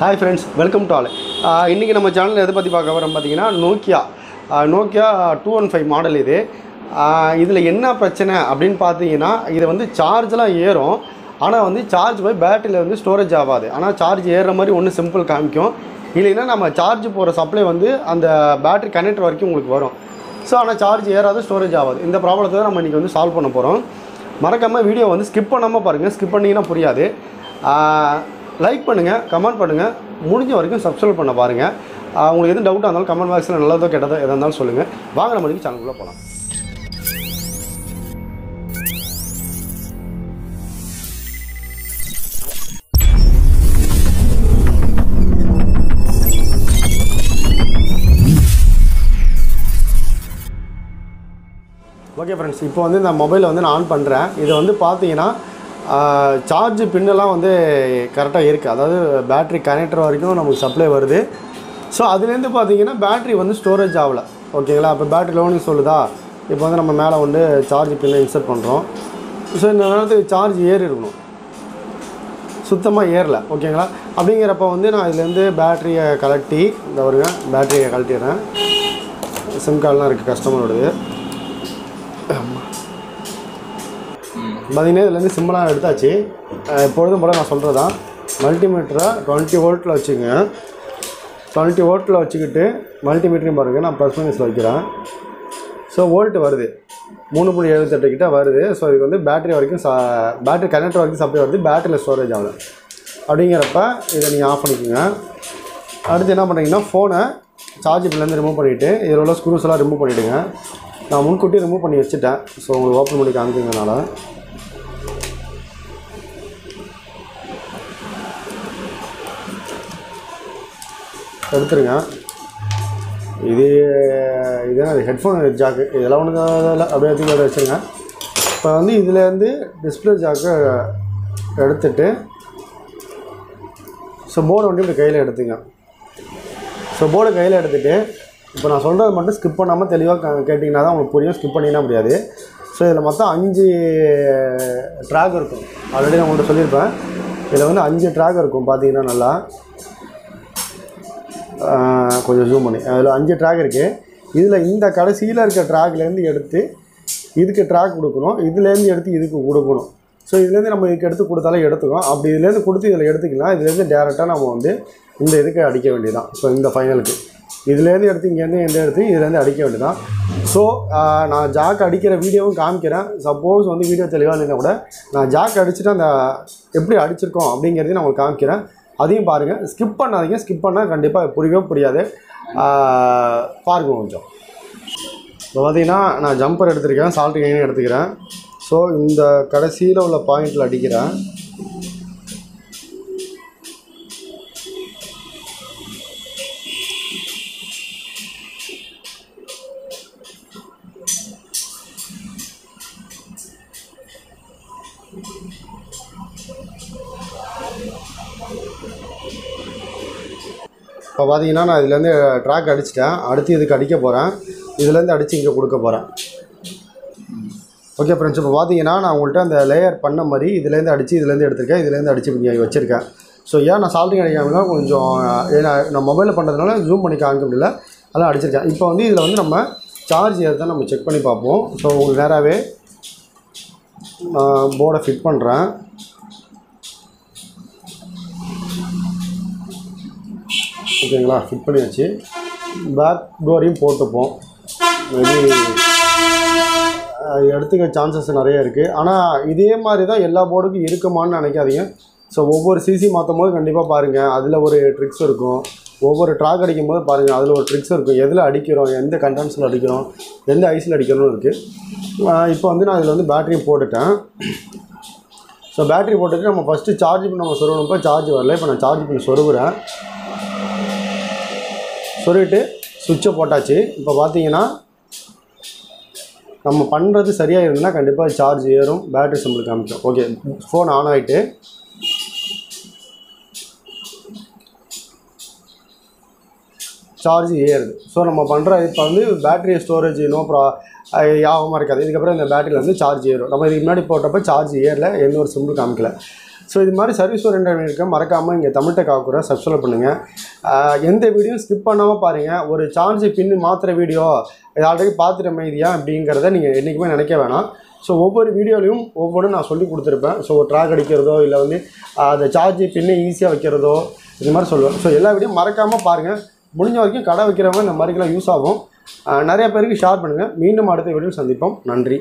Hi friends, welcome to all. இன்றைக்கி நம்ம சேனலில் எதை பற்றி பார்க்க வரோம் பார்த்தீங்கன்னா நோக்கியா 215 மாடல் இது. இதில் என்ன பிரச்சனை அப்படின்னு பார்த்தீங்கன்னா இது வந்து சார்ஜெலாம் ஏறும். ஆனால் வந்து சார்ஜ் போய் பேட்டரியில் வந்து ஸ்டோரேஜ் ஆகாது. ஆனால் சார்ஜ் ஏறுற மாதிரி ஒன்று சிம்பிள் காமிக்கும். இல்லைன்னா நம்ம சார்ஜ் போகிற சப்ளை வந்து அந்த பேட்டரி கனெக்டர் வரைக்கும் உங்களுக்கு வரும். ஸோ ஆனால் சார்ஜ் ஏறாது, ஸ்டோரேஜ் ஆகாது. இந்த ப்ராப்ளத்தை தான் நம்ம இன்றைக்கி வந்து சால்வ் பண்ண போகிறோம். மறக்காமல் வீடியோ வந்து ஸ்கிப் பண்ணாமல் பாருங்கள். ஸ்கிப் பண்ணிங்கன்னா புரியாது. லைக் பண்ணுங்கள், கமெண்ட் பண்ணுங்கள், முடிஞ்ச வரைக்கும் சப்ஸ்கிரைப் பண்ண பாருங்கள். உங்களுக்கு எதுவும் டவுட்டாக இருந்தாலும் கமெண்ட் பாக்ஸில் நல்லதோ கெட்டதோ எதாக இருந்தாலும் சொல்லுங்கள். வாங்க நம்ம இன்றைக்கி சேனலுக்குள்ளே போகலாம். ஓகே ஃப்ரெண்ட்ஸ், இப்போ வந்து இந்த மொபைலை வந்து நான் ஆன் பண்ணுறேன். இது வந்து பார்த்தீங்கன்னா சார்ஜ் பின்னெல்லாம் வந்து கரெக்டாக இருக்குது. அதாவது பேட்ரி கனெக்டர் வரைக்கும் நமக்கு சப்ளை வருது. ஸோ அதுலேருந்து பார்த்தீங்கன்னா பேட்ரி வந்து ஸ்டோரேஜ் ஆகலை. ஓகேங்களா? இப்போ பேட்ரி லோனிங் சொல்லுதா. இப்போ வந்து நம்ம மேலே வந்து சார்ஜ் பின்னை இன்சர்ட் பண்ணுறோம். ஸோ இந்த நேரத்துக்கு சார்ஜ் ஏறி இருக்கணும், சுத்தமாக ஏறலை. ஓகேங்களா? அப்படிங்கிறப்ப வந்து நான் இதுலேருந்து பேட்டரியை கழட்டி இந்த வருங்க பேட்டரியை கழட்டிடுறேன். சிம் கார்டெலாம் இருக்குது கஸ்டமரோடது. பார்த்தீங்கன்னா இதுலேருந்து சிம்பிளாக எடுத்தாச்சு. எப்பொழுதும் போல் நான் சொல்கிறது தான், மல்டிமீட்டரை 20 வோல்ட்டில் வச்சுங்க. 20 வோல்ட்டில் வச்சுக்கிட்டு மல்டிமீட்டரையும் பாருங்கள், நான் ப்ளஸ் மைனஸில் வைக்கிறேன். ஸோ வோல்ட்டு வருது 3.78 கிட்ட வருது. ஸோ இதுக்கு வந்து பேட்டரி வரைக்கும் பேட்டரி கனெக்டர் வரைக்கும் சப்ளை வருது, பேட்டரியில் ஸ்டோரேஜ் ஆகலை. அப்படிங்கிறப்ப இதை நீங்கள் ஆஃப் பண்ணிக்கோங்க. அடுத்து என்ன பண்ணுறீங்கன்னா ஃபோனை சார்ஜ் பின்லேருந்து ரிமூவ் பண்ணிவிட்டு இதில் உள்ள ஸ்க்ரூஸ் எல்லாம் ரிமூவ் பண்ணிவிடுங்க. நான் முன்கூட்டி ரிமூவ் பண்ணி வச்சுட்டேன். ஸோ உங்களுக்கு ஓப்பன் பண்ணி காமிக்கிறதுனால எடுத்துருங்க. இது ஹெட்ஃபோன் ஜாக்கு இதெல்லாம் ஒன்று அப்படியே எடுத்து அதை வச்சுருங்க. இப்போ வந்து இதுலேருந்து டிஸ்பிளே ஜாக்கை எடுத்துட்டு ஸோ போர்டை வந்து இப்படி கையில் எடுத்துங்க. ஸோ போர்டை கையில் எடுத்துகிட்டு இப்போ நான் சொல்கிறது மட்டும் ஸ்கிப் பண்ணாமல் தெளிவாக கேட்டிங்கன்னா தான் உங்களுக்கு புரியும். ஸ்கிப் பண்ணிங்கன்னா முடியாது. ஸோ இதில் மொத்தம் 5 ட்ராக் இருக்கும். ஆல்ரெடி நான் உங்கள்கிட்ட சொல்லியிருப்பேன். இதில் வந்து 5 ட்ராக் இருக்கும். பார்த்தீங்கன்னா நல்லா கொஞ்சம் ஜூம் பண்ணி அதில் 5 ட்ராக் இருக்குது. இதில் இந்த கடைசியில் இருக்க ட்ராக்லேருந்து எடுத்து இதுக்கு ட்ராக் கொடுக்கணும், இதுலேருந்து எடுத்து இதுக்கு கொடுக்கணும். ஸோ இதுலேருந்து நம்ம இதுக்கு எடுத்து கொடுத்தாலே எடுத்துக்கோம். அப்படி இதுலேருந்து கொடுத்து இதில் எடுத்துக்கலாம். இதுலேருந்து டேரெக்டாக நம்ம வந்து இந்த இதுக்கு அடிக்க வேண்டியதான். ஸோ இந்த ஃபைனலுக்கு இதுலேருந்து எடுத்து இங்கேருந்து எந்த எடுத்து இதுலேருந்து அடிக்க வேண்டியதான். ஸோ நான் ஜாக் அடிக்கிற வீடியோவும் காமிக்கிறேன். சப்போஸ் வந்து வீடியோ தெளிவாக இல்லைன்னா கூட நான் ஜாக் அடிச்சுட்டு அந்த எப்படி அடிச்சிருக்கோம் அப்படிங்கிறதையும் நான் உங்களுக்கு காமிக்கிறேன். அதையும் பாருங்கள். ஸ்கிப் பண்ணாதீங்க. ஸ்கிப் பண்ணால் கண்டிப்பாக புரியவே புரியாது. பாருங்க கொஞ்சம். இப்போ பார்த்தீங்கன்னா நான் ஜம்பர் எடுத்துருக்கேன், சால்ட் கைனும் எடுத்துக்கிறேன். ஸோ இந்த கடைசியில் உள்ள பாயிண்டில் அடிக்கிறேன். இப்போ பார்த்தீங்கன்னா நான் இதுலேருந்து ட்ராக் அடிச்சிட்டேன். அடுத்து இதுக்கு அடிக்க போகிறேன். இதுலேருந்து அடித்து இங்கே கொடுக்க போகிறேன். ஓகே ஃப்ரெண்ட்ஸ், இப்போ பார்த்தீங்கன்னா நான் உங்கள்கிட்ட அந்த லேயர் பண்ண மாதிரி இதுலேருந்து அடித்து இதுலேருந்து எடுத்திருக்கேன், இதுலேருந்து அடித்து இங்கே வச்சுருக்கேன். ஸோ ஏன் நான் சால்ட்டிங் அடிக்காமனா கொஞ்சம் ஏன்னா நான் மொபைலில் பண்ணுறதுனால ஜூம் பண்ணி காமிக்க முடியல, அதெல்லாம் அடிச்சிருக்கேன். இப்போ வந்து இதில் வந்து நம்ம சார்ஜ் ஏறுதான் நம்ம செக் பண்ணி பார்ப்போம். ஸோ உங்களுக்கு நேராகவே நான் போர்டை ஃபிட் பண்ணுறேன். ஓகேங்களா? ஃபிட் பண்ணியாச்சு. பேக் டோரையும் போட்டுப்போம். மேபி எடுத்துக்க சான்சஸ் நிறைய இருக்குது. ஆனால் இதே மாதிரி தான் எல்லா போர்டுக்கும் இருக்குமான்னு நினைக்காதீங்க. ஸோ ஒவ்வொரு சிசி மாற்றும் போது கண்டிப்பாக பாருங்கள், அதில் ஒரு ட்ரிக்ஸ் இருக்கும். ஒவ்வொரு ட்ராக் அடிக்கும் போது பாருங்கள், அதில் ஒரு ட்ரிக்ஸ் இருக்கும். எதில் அடிக்கிறோம், எந்த கண்டென்ஸில் அடிக்கிறோம், எந்த ஐஸில் அடிக்கிறோன்னு இருக்குது. இப்போ வந்து நான் இதில் வந்து பேட்டரியும் போட்டுட்டேன். ஸோ பேட்டரி போட்டுட்டு நம்ம ஃபஸ்ட்டு சார்ஜ் பண்ணி நம்ம சொருகணும்ப்போ சார்ஜ் வரல. இப்போ நான் சார்ஜ் பண்ணி சொருகுறேன். சொருகிட்டு சுவிட்சை போட்டாச்சு. இப்போ பார்த்தீங்கன்னா நம்ம பண்ணுறது சரியாக இருந்ததுன்னா கண்டிப்பாக சார்ஜ் ஏறும், பேட்டரி சிம்பிள் காமிக்கும். ஓகே, ஃபோன் ஆன் ஆகிட்டு சார்ஜ் ஏறுது. ஸோ நம்ம பண்ணுற இப்போ வந்து பேட்டரி ஸ்டோரேஜ் யாபமாக இருக்காது. இதுக்கப்புறம் இந்த பேட்டரியில் வந்து சார்ஜ் ஏறும். நம்ம இதுக்கு முன்னாடி போட்டப்போ சார்ஜ் ஏறல, எந்த ஒரு சிம்பிள் காமிக்கல. ஸோ இது மாதிரி சர்வீஸ் ஓரியன்டட் இருக்க மறக்காமல் இங்கே தமிழ் டெக் ஆக்குற சப்ஸ்கிரைப் பண்ணுங்கள். எந்த வீடியோவும் ஸ்கிப் பண்ணாமல் பாருங்கள். ஒரு சார்ஜ் பின்னு மாத்திர வீடியோ இது ஆல்ரெடி பார்த்துட்ட மாதிரியா அப்படிங்கிறத நீங்கள் என்றைக்குமே நினைக்க வேணாம். ஸோ ஒவ்வொரு வீடியோலையும் ஒவ்வொன்றும் நான் சொல்லி கொடுத்துருப்பேன். ஸோ ஒரு ட்ராக் அடிக்கிறதோ இல்லை வந்து அந்த சார்ஜ் பின்னு ஈஸியாக வைக்கிறதோ இது மாதிரி சொல்லுவேன். ஸோ எல்லா வீடியோ மறக்காமல் பாருங்கள். முடிஞ்ச வரைக்கும் கடை வைக்கிறவங்க இந்த மாதிரிக்கெல்லாம் யூஸ் ஆகும். நிறைய பேருக்கு ஷேர் பண்ணுங்கள். மீண்டும் அடுத்த வீடியோவில் சந்திப்போம். நன்றி.